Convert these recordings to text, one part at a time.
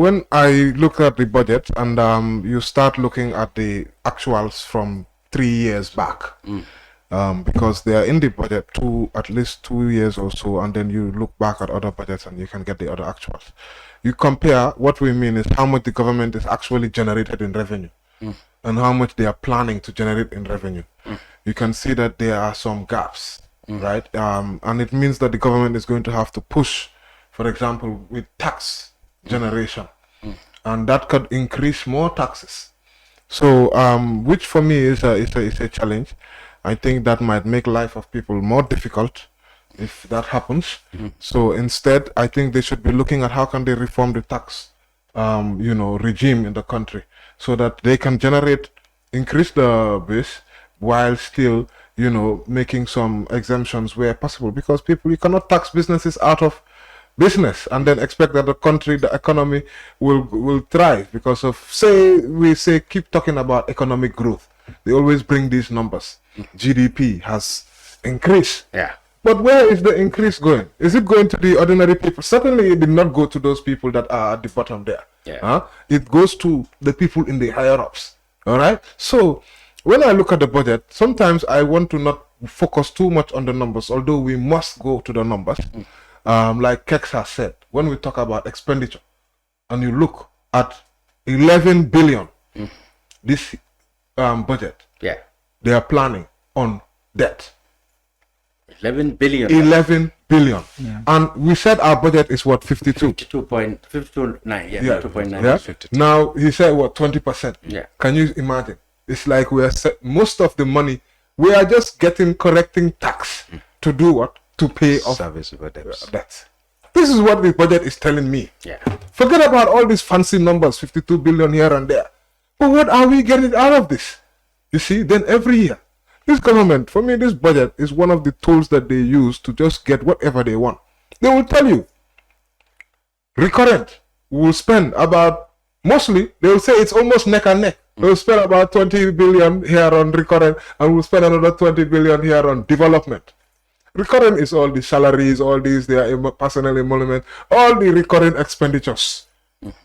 when I look at the budget and you start looking at the actuals from 3 years back, because they are in the budget at least 2 years or so, and then you look back at other budgets and you can get the other actuals. You compare, what we mean is how much the government is actually generated in revenue and how much they are planning to generate in revenue. You can see that there are some gaps, right? And it means that the government is going to have to push, for example, with tax generation, and that could increase more taxes. So, which for me is a challenge. I think that might make life of people more difficult if that happens. So instead, I think they should be looking at how can they reform the tax, regime in the country, so that they can increase the base while still, making some exemptions where possible. Because you cannot tax businesses out of business and then expect that the economy will thrive because of, keep talking about economic growth. They always bring these numbers. GDP has increased. Yeah. But where is the increase going? Is it going to the ordinary people? Certainly it did not go to those people that are at the bottom there. Yeah. It goes to the people in the higher ups. All right. So when I look at the budget, sometimes I want to not focus too much on the numbers, although we must go to the numbers. Like Kex has said, when we talk about expenditure and you look at 11 billion, this budget, they are planning on debt. 11 billion. 11 billion. Yeah. And we said our budget is what, 52? 52.529. Yeah. 2.9. Yeah. 52. Now he said what, 20%? Yeah. Can you imagine? It's like most of the money, we are just correcting tax to do what? To pay off serviceable debts. This is what the budget is telling me. Yeah. Forget about all these fancy numbers, 52 billion here and there. But what are we getting out of this? You see, then every year, this government, for me, this budget is one of the tools that they use to just get whatever they want. They will tell you, recurrent, we will spend about, mostly, they will say it's almost neck and neck. We will spend about 20 billion here on recurrent, and we'll spend another 20 billion here on development. Recurrent is all the salaries, all these, their personal emolument, all the recurrent expenditures.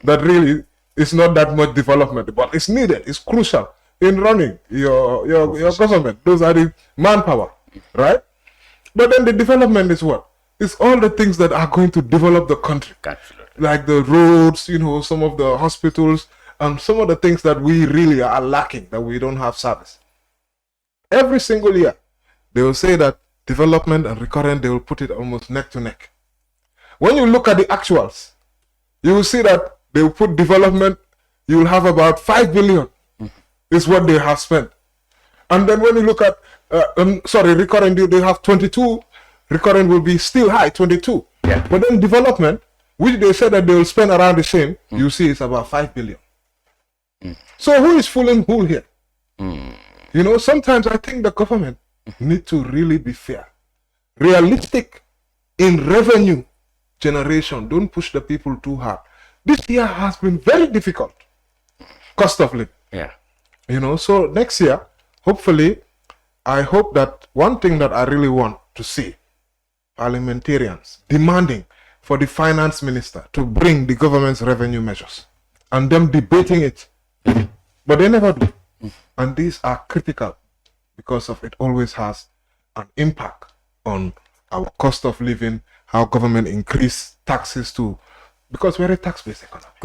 That really is not that much development, but it's needed, it's crucial in running your government. Those are the manpower, right? But then the development is what? It's all the things that are going to develop the country. Absolutely. Like the roads, some of the hospitals, and some of the things that we really are lacking, that we don't have service. Every single year, they will say that development and recurrent, they will put it almost neck to neck. When you look at the actuals, you will see that they will put development, you will have about 5 billion is what they have spent. And then when you look at, recurrent, they have 22, recurrent will be still high, 22. Yeah. But then development, which they said that they will spend around the same, you see it's about 5 billion. So who is fooling who here? Sometimes I think the government need to really be fair, realistic in revenue generation. Don't push the people too hard. This year has been very difficult. Cost of living. Yeah. So next year, hopefully, I hope that one thing that I really want to see, parliamentarians demanding for the finance minister to bring the government's revenue measures and them debating it. But they never do. And these are critical because of it always has an impact on our cost of living, how government increase taxes because we're a tax-based economy. Good.